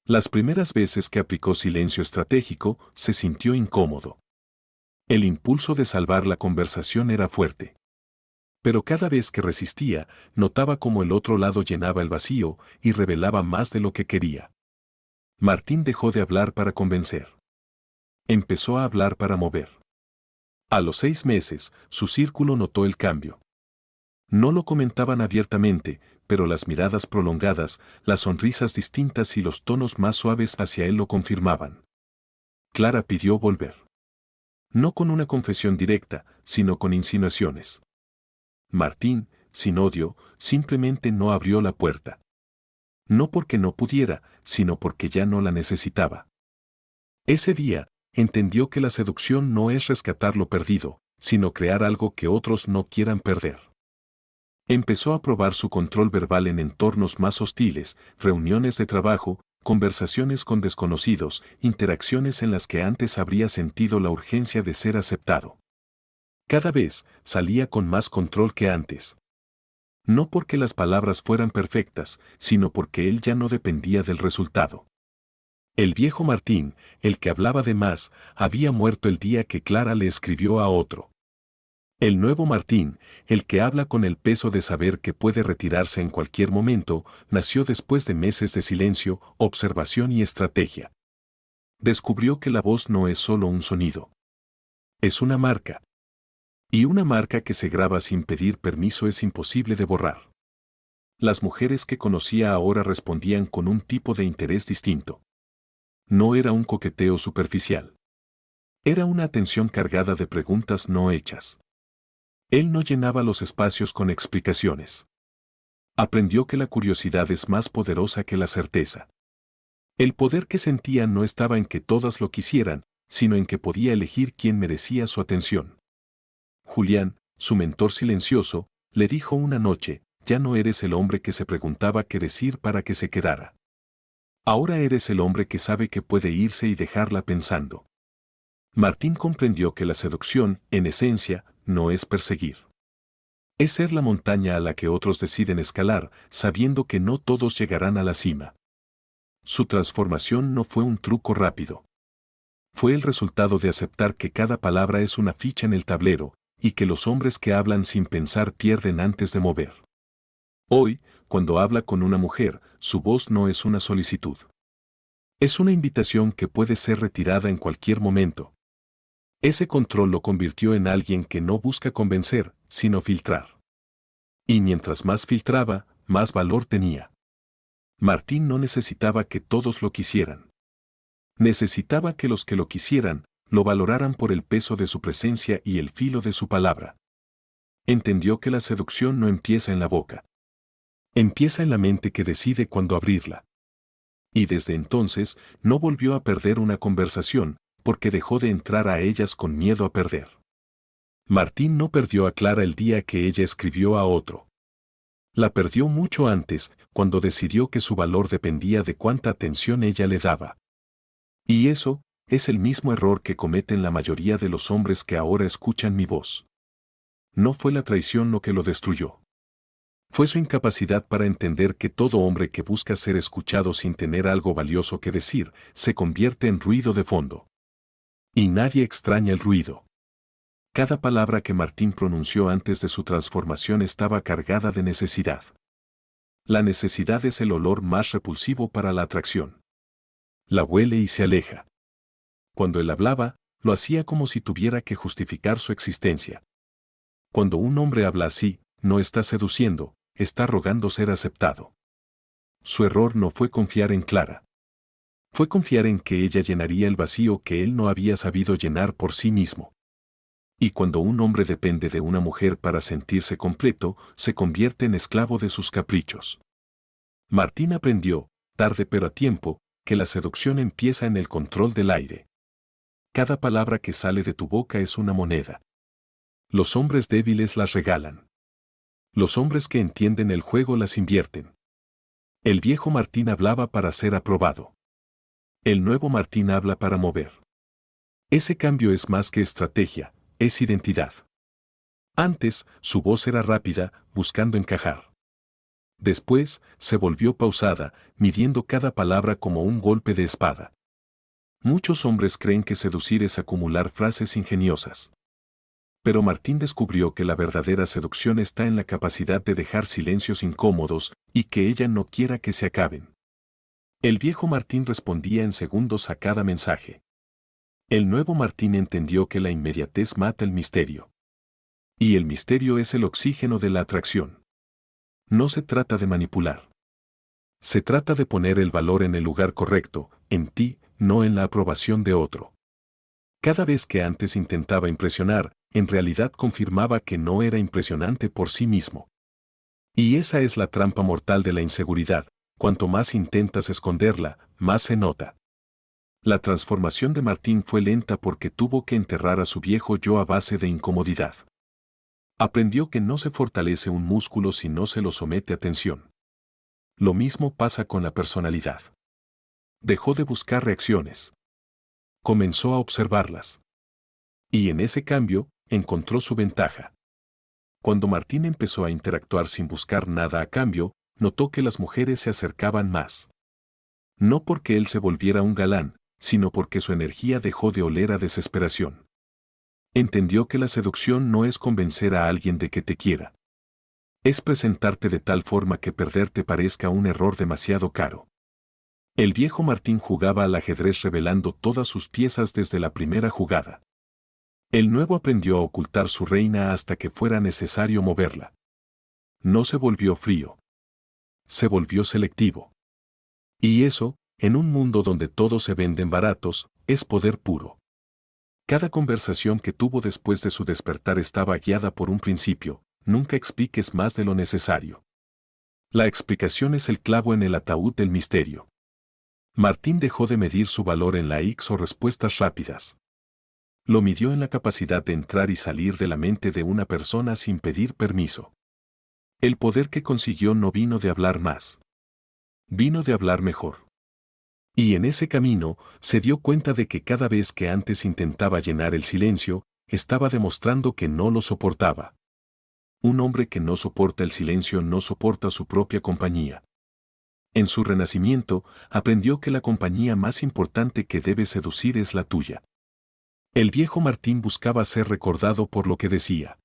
Las primeras veces que aplicó silencio estratégico, se sintió incómodo. El impulso de salvar la conversación era fuerte. Pero cada vez que resistía, notaba cómo el otro lado llenaba el vacío y revelaba más de lo que quería. Martín dejó de hablar para convencer. Empezó a hablar para mover. A los 6 meses, su círculo notó el cambio. No lo comentaban abiertamente, pero las miradas prolongadas, las sonrisas distintas y los tonos más suaves hacia él lo confirmaban. Clara pidió volver. No con una confesión directa, sino con insinuaciones. Martín, sin odio, simplemente no abrió la puerta. No porque no pudiera, sino porque ya no la necesitaba. Ese día, entendió que la seducción no es rescatar lo perdido, sino crear algo que otros no quieran perder. Empezó a probar su control verbal en entornos más hostiles, reuniones de trabajo, conversaciones con desconocidos, interacciones en las que antes habría sentido la urgencia de ser aceptado. Cada vez salía con más control que antes. No porque las palabras fueran perfectas, sino porque él ya no dependía del resultado. El viejo Martín, el que hablaba de más, había muerto el día que Clara le escribió a otro. El nuevo Martín, el que habla con el peso de saber que puede retirarse en cualquier momento, nació después de meses de silencio, observación y estrategia. Descubrió que la voz no es solo un sonido. Es una marca. Y una marca que se graba sin pedir permiso es imposible de borrar. Las mujeres que conocía ahora respondían con un tipo de interés distinto. No era un coqueteo superficial. Era una atención cargada de preguntas no hechas. Él no llenaba los espacios con explicaciones. Aprendió que la curiosidad es más poderosa que la certeza. El poder que sentía no estaba en que todas lo quisieran, sino en que podía elegir quién merecía su atención. Julián, su mentor silencioso, le dijo una noche, ya no eres el hombre que se preguntaba qué decir para que se quedara. Ahora eres el hombre que sabe que puede irse y dejarla pensando. Martín comprendió que la seducción, en esencia, no es perseguir. Es ser la montaña a la que otros deciden escalar, sabiendo que no todos llegarán a la cima. Su transformación no fue un truco rápido. Fue el resultado de aceptar que cada palabra es una ficha en el tablero, y que los hombres que hablan sin pensar pierden antes de mover. Hoy, cuando habla con una mujer, su voz no es una solicitud. Es una invitación que puede ser retirada en cualquier momento. Ese control lo convirtió en alguien que no busca convencer, sino filtrar. Y mientras más filtraba, más valor tenía. Martín no necesitaba que todos lo quisieran. Necesitaba que lo quisieran, lo valoraran por el peso de su presencia y el filo de su palabra. Entendió que la seducción no empieza en la boca. Empieza en la mente que decide cuándo abrirla. Y desde entonces no volvió a perder una conversación, porque dejó de entrar a ellas con miedo a perder. Martín no perdió a Clara el día que ella escribió a otro. La perdió mucho antes, cuando decidió que su valor dependía de cuánta atención ella le daba. Y eso es el mismo error que cometen la mayoría de los hombres que ahora escuchan mi voz. No fue la traición lo que lo destruyó. Fue su incapacidad para entender que todo hombre que busca ser escuchado sin tener algo valioso que decir, se convierte en ruido de fondo. Y nadie extraña el ruido. Cada palabra que Martín pronunció antes de su transformación estaba cargada de necesidad. La necesidad es el olor más repulsivo para la atracción. La huele y se aleja. Cuando él hablaba, lo hacía como si tuviera que justificar su existencia. Cuando un hombre habla así, no está seduciendo, está rogando ser aceptado. Su error no fue confiar en Clara. Fue confiar en que ella llenaría el vacío que él no había sabido llenar por sí mismo. Y cuando un hombre depende de una mujer para sentirse completo, se convierte en esclavo de sus caprichos. Martín aprendió, tarde pero a tiempo, que la seducción empieza en el control del aire. Cada palabra que sale de tu boca es una moneda. Los hombres débiles las regalan. Los hombres que entienden el juego las invierten. El viejo Martín hablaba para ser aprobado. El nuevo Martín habla para mover. Ese cambio es más que estrategia, es identidad. Antes, su voz era rápida, buscando encajar. Después, se volvió pausada, midiendo cada palabra como un golpe de espada. Muchos hombres creen que seducir es acumular frases ingeniosas. Pero Martín descubrió que la verdadera seducción está en la capacidad de dejar silencios incómodos y que ella no quiera que se acaben. El viejo Martín respondía en segundos a cada mensaje. El nuevo Martín entendió que la inmediatez mata el misterio. Y el misterio es el oxígeno de la atracción. No se trata de manipular. Se trata de poner el valor en el lugar correcto, en ti, no en la aprobación de otro. Cada vez que antes intentaba impresionar, en realidad confirmaba que no era impresionante por sí mismo. Y esa es la trampa mortal de la inseguridad, cuanto más intentas esconderla, más se nota. La transformación de Martín fue lenta porque tuvo que enterrar a su viejo yo a base de incomodidad. Aprendió que no se fortalece un músculo si no se lo somete a tensión. Lo mismo pasa con la personalidad. Dejó de buscar reacciones. Comenzó a observarlas. Y en ese cambio, encontró su ventaja. Cuando Martín empezó a interactuar sin buscar nada a cambio, notó que las mujeres se acercaban más. No porque él se volviera un galán, sino porque su energía dejó de oler a desesperación. Entendió que la seducción no es convencer a alguien de que te quiera. Es presentarte de tal forma que perderte parezca un error demasiado caro. El viejo Martín jugaba al ajedrez revelando todas sus piezas desde la primera jugada. El nuevo aprendió a ocultar su reina hasta que fuera necesario moverla. No se volvió frío. Se volvió selectivo. Y eso, en un mundo donde todos se venden baratos, es poder puro. Cada conversación que tuvo después de su despertar estaba guiada por un principio: nunca expliques más de lo necesario. La explicación es el clavo en el ataúd del misterio. Martín dejó de medir su valor en la X o respuestas rápidas. Lo midió en la capacidad de entrar y salir de la mente de una persona sin pedir permiso. El poder que consiguió no vino de hablar más. Vino de hablar mejor. Y en ese camino, se dio cuenta de que cada vez que antes intentaba llenar el silencio, estaba demostrando que no lo soportaba. Un hombre que no soporta el silencio no soporta su propia compañía. En su renacimiento, aprendió que la compañía más importante que debe seducir es la tuya. El viejo Martín buscaba ser recordado por lo que decía.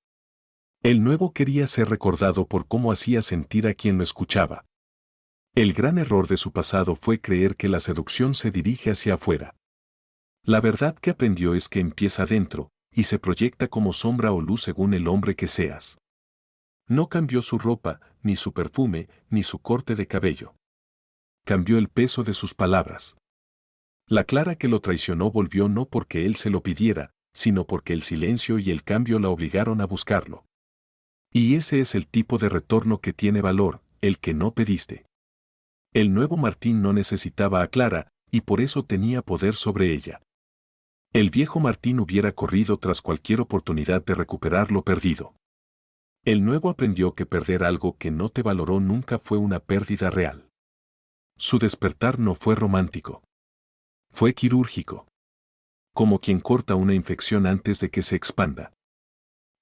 El nuevo quería ser recordado por cómo hacía sentir a quien lo escuchaba. El gran error de su pasado fue creer que la seducción se dirige hacia afuera. La verdad que aprendió es que empieza dentro, y se proyecta como sombra o luz según el hombre que seas. No cambió su ropa, ni su perfume, ni su corte de cabello. Cambió el peso de sus palabras. La Clara que lo traicionó volvió no porque él se lo pidiera, sino porque el silencio y el cambio la obligaron a buscarlo. Y ese es el tipo de retorno que tiene valor, el que no pediste. El nuevo Martín no necesitaba a Clara, y por eso tenía poder sobre ella. El viejo Martín hubiera corrido tras cualquier oportunidad de recuperar lo perdido. El nuevo aprendió que perder algo que no te valoró nunca fue una pérdida real. Su despertar no fue romántico. Fue quirúrgico. Como quien corta una infección antes de que se expanda.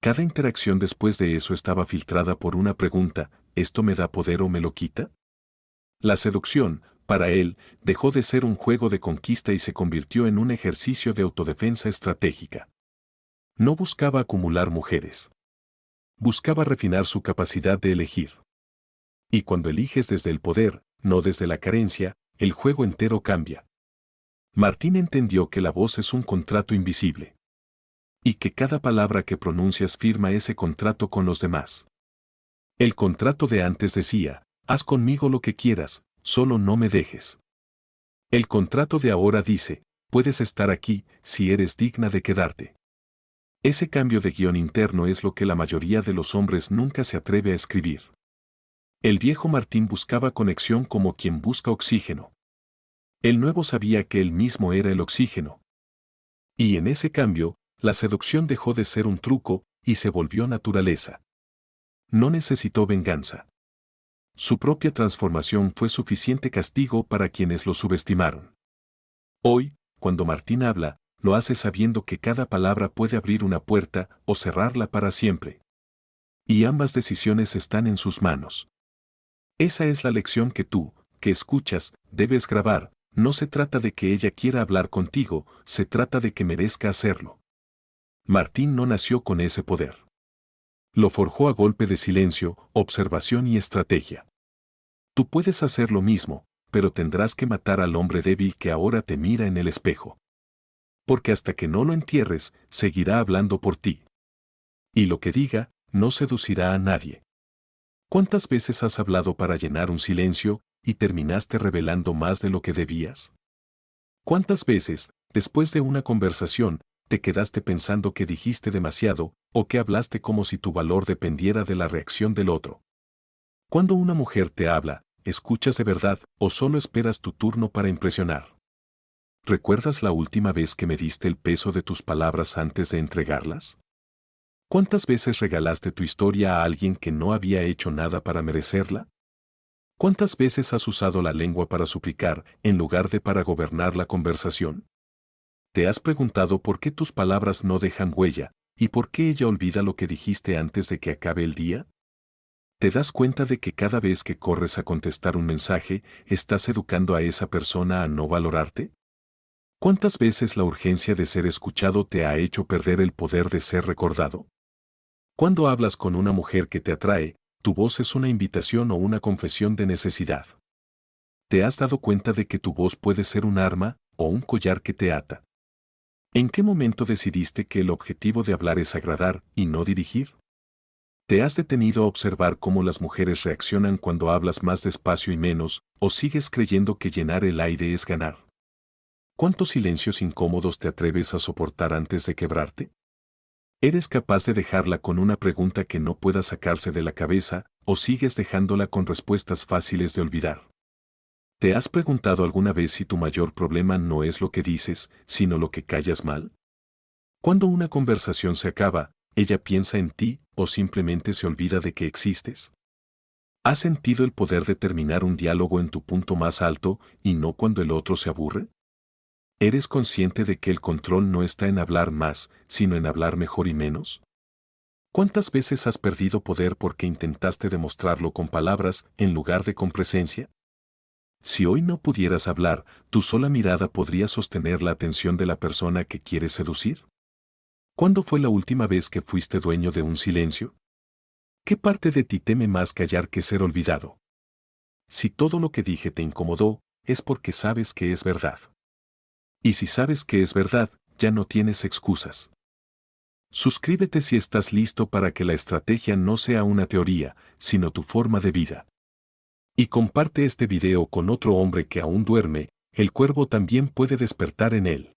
Cada interacción después de eso estaba filtrada por una pregunta: ¿esto me da poder o me lo quita? La seducción, para él, dejó de ser un juego de conquista y se convirtió en un ejercicio de autodefensa estratégica. No buscaba acumular mujeres. Buscaba refinar su capacidad de elegir. Y cuando eliges desde el poder, no desde la carencia, el juego entero cambia. Martín entendió que la voz es un contrato invisible. Y que cada palabra que pronuncias firma ese contrato con los demás. El contrato de antes decía: haz conmigo lo que quieras, solo no me dejes. El contrato de ahora dice: puedes estar aquí, si eres digna de quedarte. Ese cambio de guión interno es lo que la mayoría de los hombres nunca se atreve a escribir. El viejo Martín buscaba conexión como quien busca oxígeno. El nuevo sabía que él mismo era el oxígeno. Y en ese cambio, la seducción dejó de ser un truco y se volvió naturaleza. No necesitó venganza. Su propia transformación fue suficiente castigo para quienes lo subestimaron. Hoy, cuando Martín habla, lo hace sabiendo que cada palabra puede abrir una puerta o cerrarla para siempre. Y ambas decisiones están en sus manos. Esa es la lección que tú, que escuchas, debes grabar. No se trata de que ella quiera hablar contigo, se trata de que merezca hacerlo. Martín no nació con ese poder. Lo forjó a golpe de silencio, observación y estrategia. Tú puedes hacer lo mismo, pero tendrás que matar al hombre débil que ahora te mira en el espejo. Porque hasta que no lo entierres, seguirá hablando por ti. Y lo que diga, no seducirá a nadie. ¿Cuántas veces has hablado para llenar un silencio y terminaste revelando más de lo que debías? ¿Cuántas veces, después de una conversación, te quedaste pensando que dijiste demasiado o que hablaste como si tu valor dependiera de la reacción del otro? Cuando una mujer te habla, ¿escuchas de verdad o solo esperas tu turno para impresionar? ¿Recuerdas la última vez que mediste el peso de tus palabras antes de entregarlas? ¿Cuántas veces regalaste tu historia a alguien que no había hecho nada para merecerla? ¿Cuántas veces has usado la lengua para suplicar en lugar de para gobernar la conversación? ¿Te has preguntado por qué tus palabras no dejan huella y por qué ella olvida lo que dijiste antes de que acabe el día? ¿Te das cuenta de que cada vez que corres a contestar un mensaje, estás educando a esa persona a no valorarte? ¿Cuántas veces la urgencia de ser escuchado te ha hecho perder el poder de ser recordado? Cuando hablas con una mujer que te atrae, tu voz es una invitación o una confesión de necesidad. ¿Te has dado cuenta de que tu voz puede ser un arma o un collar que te ata? ¿En qué momento decidiste que el objetivo de hablar es agradar y no dirigir? ¿Te has detenido a observar cómo las mujeres reaccionan cuando hablas más despacio y menos, o sigues creyendo que llenar el aire es ganar? ¿Cuántos silencios incómodos te atreves a soportar antes de quebrarte? ¿Eres capaz de dejarla con una pregunta que no pueda sacarse de la cabeza, o sigues dejándola con respuestas fáciles de olvidar? ¿Te has preguntado alguna vez si tu mayor problema no es lo que dices, sino lo que callas mal? Cuando una conversación se acaba, ¿ella piensa en ti o simplemente se olvida de que existes? ¿Has sentido el poder de terminar un diálogo en tu punto más alto y no cuando el otro se aburre? ¿Eres consciente de que el control no está en hablar más, sino en hablar mejor y menos? ¿Cuántas veces has perdido poder porque intentaste demostrarlo con palabras en lugar de con presencia? Si hoy no pudieras hablar, ¿tu sola mirada podría sostener la atención de la persona que quieres seducir? ¿Cuándo fue la última vez que fuiste dueño de un silencio? ¿Qué parte de ti teme más callar que ser olvidado? Si todo lo que dije te incomodó, es porque sabes que es verdad. Y si sabes que es verdad, ya no tienes excusas. Suscríbete si estás listo para que la estrategia no sea una teoría, sino tu forma de vida. Y comparte este video con otro hombre que aún duerme, el cuervo también puede despertar en él.